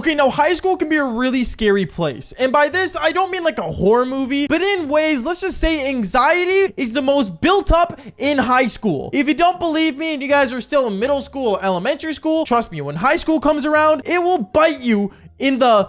Okay, now high school can be a really scary place. And by this, I don't mean like a horror movie, but in ways, let's just say anxiety is the most built up in high school. If you don't believe me and you guys are still in middle school or elementary school, trust me, when high school comes around, it will bite you in the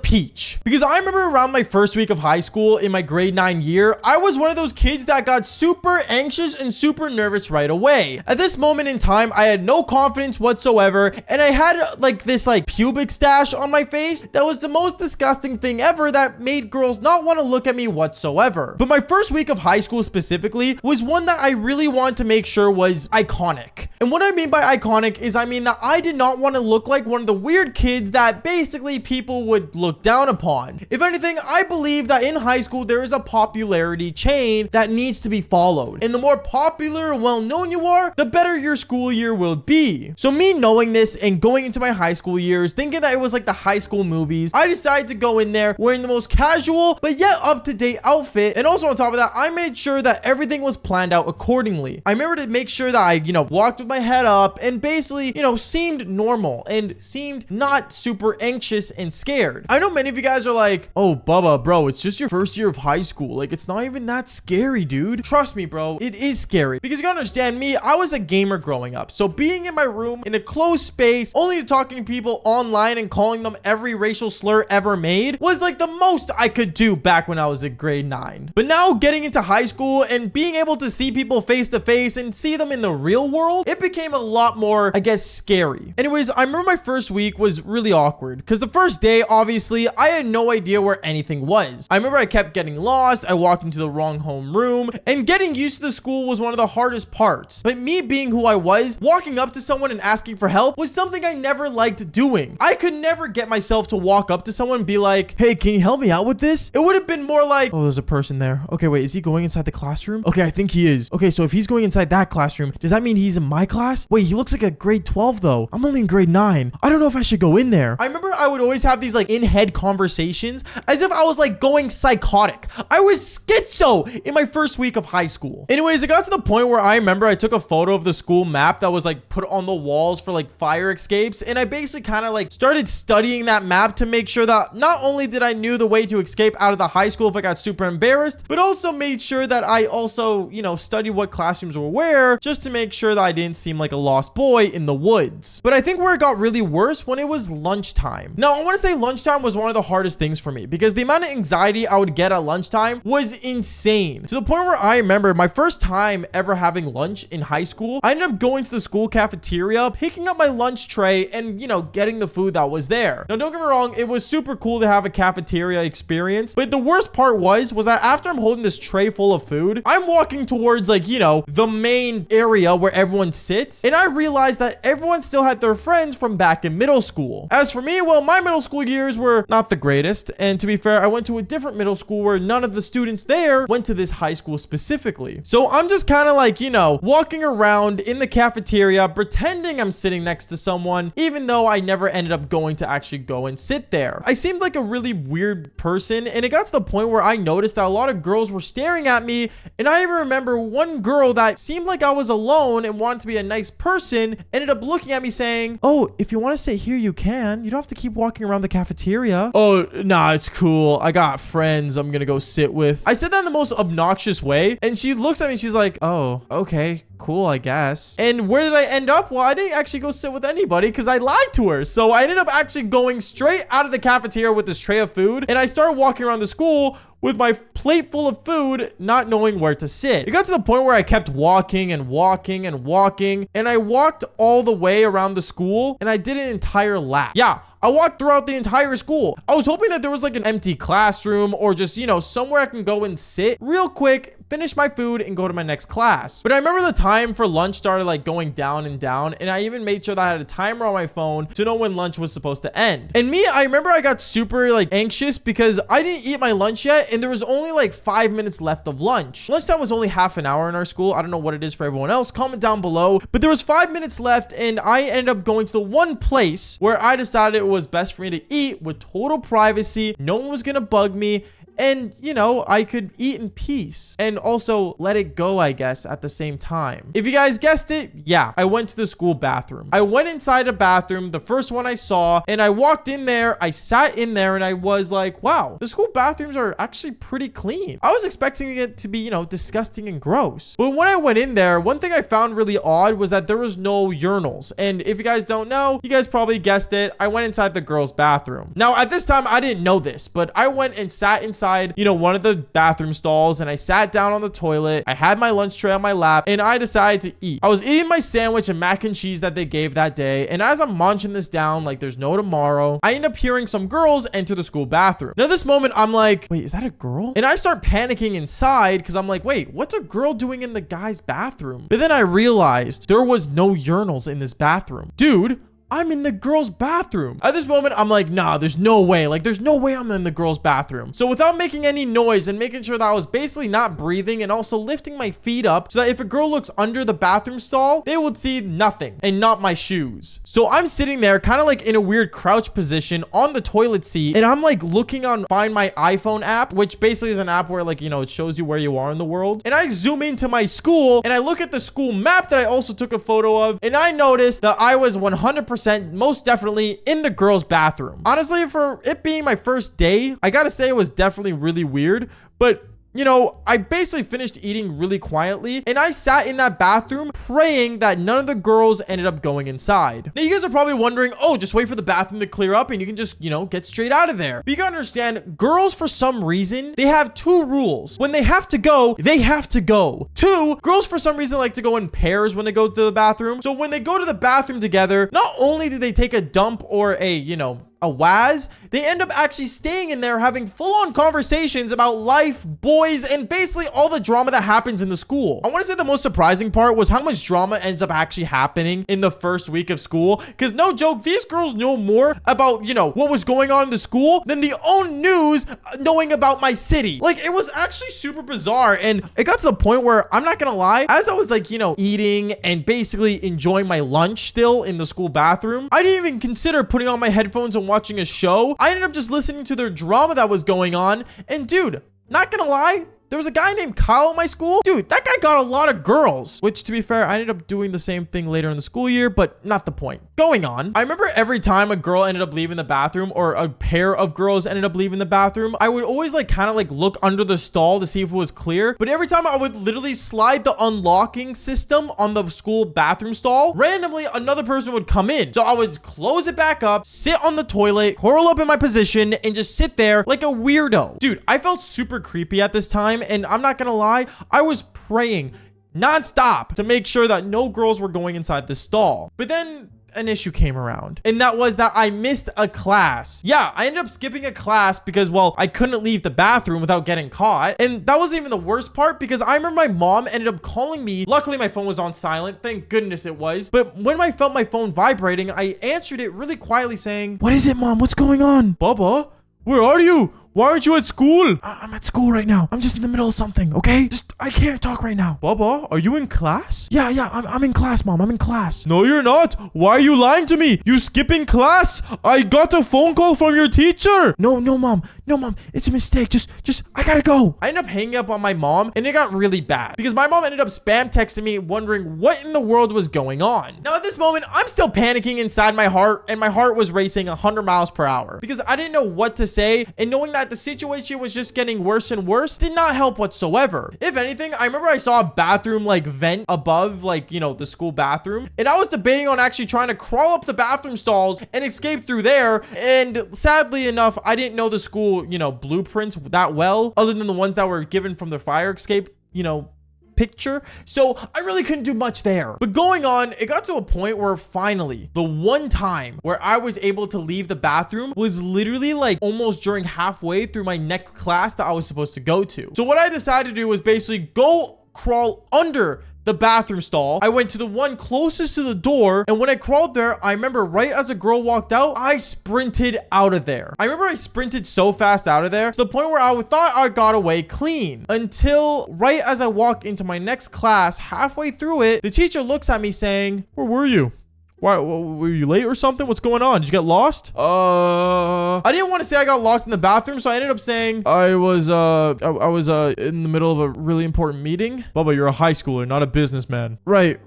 peach. Because I remember around my first week of high school in my grade 9 year, I was one of those kids that got super anxious and super nervous right away. At this moment in time, I had no confidence whatsoever, and I had like this like pubic stash on my face that was the most disgusting thing ever that made girls not want to look at me whatsoever. But my first week of high school specifically was one that I really wanted to make sure was iconic. And what I mean by iconic is I mean that I did not want to look like one of the weird kids that basically people would look down upon. If anything, I believe that in high school there is a popularity chain that needs to be followed, and the more popular and well known you are, the better your school year will be. So me knowing this and going into my high school years thinking that it was like the high school movies, I decided to go in there wearing the most casual but yet up-to-date outfit, and also on top of that, I made sure that everything was planned out accordingly. I remember to make sure that I walked with my head up and basically seemed normal and seemed not super anxious and scared. I know many of you guys are like, oh, Bubba, bro, it's just your first year of high school. Like, it's not even that scary, dude. Trust me, bro, it is scary. Because you gotta understand me, I was a gamer growing up. So being in my room in a closed space, only talking to people online and calling them every racial slur ever made was like the most I could do back when I was in grade 9. But now getting into high school and being able to see people face to face and see them in the real world, it became a lot more, I guess, scary. Anyways, I remember my first week was really awkward because the first day, obviously, I had no idea where anything was. I remember I kept getting lost. I walked into the wrong homeroom, and getting used to the school was one of the hardest parts. But me being who I was, walking up to someone and asking for help was something I never liked doing. I could never get myself to walk up to someone and be like, hey, can you help me out with this? It would have been more like, oh, there's a person there. Okay, wait, is he going inside the classroom? Okay, I think he is. Okay, so if he's going inside that classroom, does that mean he's in my class? Wait, he looks like a grade 12 though. I'm only in grade 9. I don't know if I should go in there. I remember I would always have these like in-head conversations as if I was like going psychotic. I was schizo in my first week of high school. Anyways, it got to the point where I remember I took a photo of the school map that was like put on the walls for like fire escapes, and I basically kind of like started studying that map to make sure that not only did I knew the way to escape out of the high school if I got super embarrassed, but also made sure that I also, studied what classrooms were where, just to make sure that I didn't seem like a lost boy in the woods. But I think where it got really worse when it was lunchtime. Now, I want to say lunchtime was one of the hardest things for me because the amount of anxiety I would get at lunchtime was insane. To the point where I remember my first time ever having lunch in high school, I ended up going to the school cafeteria, picking up my lunch tray and, getting the food that was there. Now, don't get me wrong, it was super cool to have a cafeteria experience, but the worst part was that after I'm holding this tray full of food, I'm walking towards like, the main area where everyone sits, and I realized that everyone still had their friends from back in middle school. As for me, well, my middle school years were not the greatest, and to be fair, I went to a different middle school where none of the students there went to this high school specifically. So I'm just kind of like, walking around in the cafeteria pretending I'm sitting next to someone, even though I never ended up going to actually go and sit there. I seemed like a really weird person, and it got to the point where I noticed that a lot of girls were staring at me, and I even remember one girl that seemed like I was alone and wanted to be a nice person ended up looking at me saying, oh, if you want to sit here, you can. You don't have to keep walking around the cafeteria. Oh, nah, it's cool. I got friends I'm gonna go sit with. I said that in the most obnoxious way, and she looks at me and she's like, oh, okay, cool, I guess. And where did I end up? Well, I didn't actually go sit with anybody because I lied to her. So I ended up actually going straight out of the cafeteria with this tray of food, and I started walking around the school with my plate full of food, not knowing where to sit. It got to the point where I kept walking and walking and walking, and I walked all the way around the school, and I did an entire lap. Yeah, I walked throughout the entire school. I was hoping that there was like an empty classroom or just, somewhere I can go and sit real quick, finish my food, and go to my next class. But I remember the time for lunch started like going down and down, and I even made sure that I had a timer on my phone to know when lunch was supposed to end. And me, I remember I got super like anxious because I didn't eat my lunch yet, and there was only like 5 minutes left of lunch. Lunchtime was only half an hour in our school. I don't know what it is for everyone else. Comment down below. But there was 5 minutes left, and I ended up going to the one place where I decided it was best for me to eat with total privacy. No one was gonna bug me, and, you know, I could eat in peace and also let it go, I guess, at the same time. If you guys guessed it, yeah, I went to the school bathroom. I went inside a bathroom, the first one I saw, and I walked in there, I sat in there, and I was like, wow, the school bathrooms are actually pretty clean. I was expecting it to be, you know, disgusting and gross. But when I went in there, one thing I found really odd was that there was no urinals. And if you guys don't know, you guys probably guessed it, I went inside the girls' bathroom. Now, at this time, I didn't know this, but I went and sat inside, you know, one of the bathroom stalls, and I sat down on the toilet. I had my lunch tray on my lap, and I decided to eat. I was eating my sandwich and mac and cheese that they gave that day, and as I'm munching this down like there's no tomorrow, I end up hearing some girls enter the school bathroom. Now, this moment, I'm like, wait, is that a girl? And I start panicking inside because I'm like, wait, what's a girl doing in the guy's bathroom? But then I realized there was no urinals in this bathroom. Dude, I'm in the girls' bathroom. At this moment, I'm like, nah, there's no way. Like, there's no way I'm in the girls' bathroom. So without making any noise and making sure that I was basically not breathing and also lifting my feet up so that if a girl looks under the bathroom stall, they would see nothing and not my shoes. So I'm sitting there kind of like in a weird crouch position on the toilet seat, and I'm like looking on Find My iPhone app, which basically is an app where, like, you know, it shows you where you are in the world. And I zoom into my school and I look at the school map that I also took a photo of, and I noticed that I was 100% most definitely in the girls' bathroom. Honestly, for it being my first day, I gotta say it was definitely really weird, but you know, I basically finished eating really quietly, and I sat in that bathroom praying that none of the girls ended up going inside. Now, you guys are probably wondering, oh, just wait for the bathroom to clear up and you can just, you know, get straight out of there. But you gotta understand, girls, for some reason, they have two rules. When they have to go, they have to go. Two, girls, for some reason, like to go in pairs when they go to the bathroom. So when they go to the bathroom together, not only do they take a dump or a, you know, a waz, they end up actually staying in there having full-on conversations about life, boys, and basically all the drama that happens in the school. I want to say the most surprising part was how much drama ends up actually happening in the first week of school, because no joke, these girls know more about, you know, what was going on in the school than the own news knowing about my city. Like, it was actually super bizarre, and it got to the point where, I'm not gonna lie, as I was like, you know, eating and basically enjoying my lunch still in the school bathroom, I didn't even consider putting on my headphones and watching a show. I ended up just listening to their drama that was going on. And dude, not gonna lie, there was a guy named Kyle at my school. Dude, that guy got a lot of girls, which, to be fair, I ended up doing the same thing later in the school year, but not the point. Going on, I remember every time a girl ended up leaving the bathroom or a pair of girls ended up leaving the bathroom, I would always like kind of like look under the stall to see if it was clear. But every time I would literally slide the unlocking system on the school bathroom stall, randomly another person would come in. So I would close it back up, sit on the toilet, curl up in my position, and just sit there like a weirdo. Dude, I felt super creepy at this time. And I'm not gonna lie, I was praying nonstop to make sure that no girls were going inside the stall. But then an issue came around, and that was that I missed a class. Yeah, I ended up skipping a class because, well, I couldn't leave the bathroom without getting caught. And that wasn't even the worst part, because I remember my mom ended up calling me. Luckily, my phone was on silent. Thank goodness it was. But when I felt my phone vibrating, I answered it really quietly saying, "What is it, Mom? What's going on?" "Baba, where are you? Why aren't you at school?" I'm at school right now. I'm just in the middle of something, okay? I can't talk right now." "Baba, are you in class?" Yeah, I'm in class, Mom. I'm in class." "No, you're not. Why are you lying to me? You skipping class? I got a phone call from your teacher." No, Mom. No, Mom. It's a mistake. Just, I gotta go." I ended up hanging up on my mom, and it got really bad because my mom ended up spam texting me wondering what in the world was going on. Now, at this moment, I'm still panicking inside my heart, and my heart was racing 100 miles per hour because I didn't know what to say, and knowing that the situation was just getting worse and worse did not help whatsoever. If anything, I remember I saw a bathroom like vent above, like, you know, the school bathroom, and I was debating on actually trying to crawl up the bathroom stalls and escape through there. And sadly enough, I didn't know the school, you know, blueprints that well, other than the ones that were given from the fire escape, you know, picture. So I really couldn't do much there. But going on, it got to a point where finally, the one time where I was able to leave the bathroom was literally like almost during halfway through my next class that I was supposed to go to. So what I decided to do was basically go crawl under the bathroom stall. I went to the one closest to the door, and when I crawled there, I remember right as a girl walked out, I sprinted out of there. I remember I sprinted so fast out of there to the point where I thought I got away clean, until right as I walk into my next class, halfway through it, the teacher looks at me saying, "Where were you? Why, were you late or something? What's going on? Did you get lost? I didn't want to say I got locked in the bathroom, so I ended up saying I was in the middle of a really important meeting. Bubba, you're a high schooler, not a businessman. Right.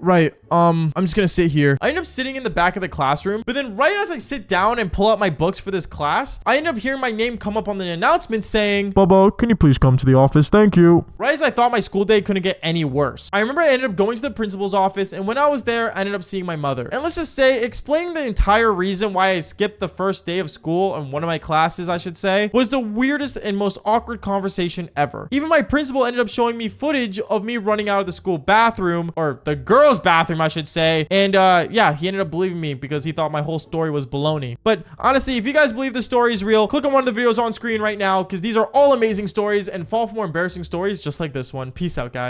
I'm just gonna sit here. I ended up sitting in the back of the classroom, but then right as I sit down and pull out my books for this class, I end up hearing my name come up on the announcement saying, Bubba, can you please come to the office? Thank you. Right as I thought my school day couldn't get any worse. I remember I ended up going to the principal's office, and when I was there, I ended up seeing my mother. And let's just say, explaining the entire reason why I skipped the first day of school in one of my classes, I should say, was the weirdest and most awkward conversation ever. Even my principal ended up showing me footage of me running out of the school bathroom, or the girls' bathroom, I should say. And yeah, he ended up believing me because he thought my whole story was baloney. But honestly, if you guys believe this story is real, click on one of the videos on screen right now because these are all amazing stories, and fall for more embarrassing stories just like this one. Peace out, guys.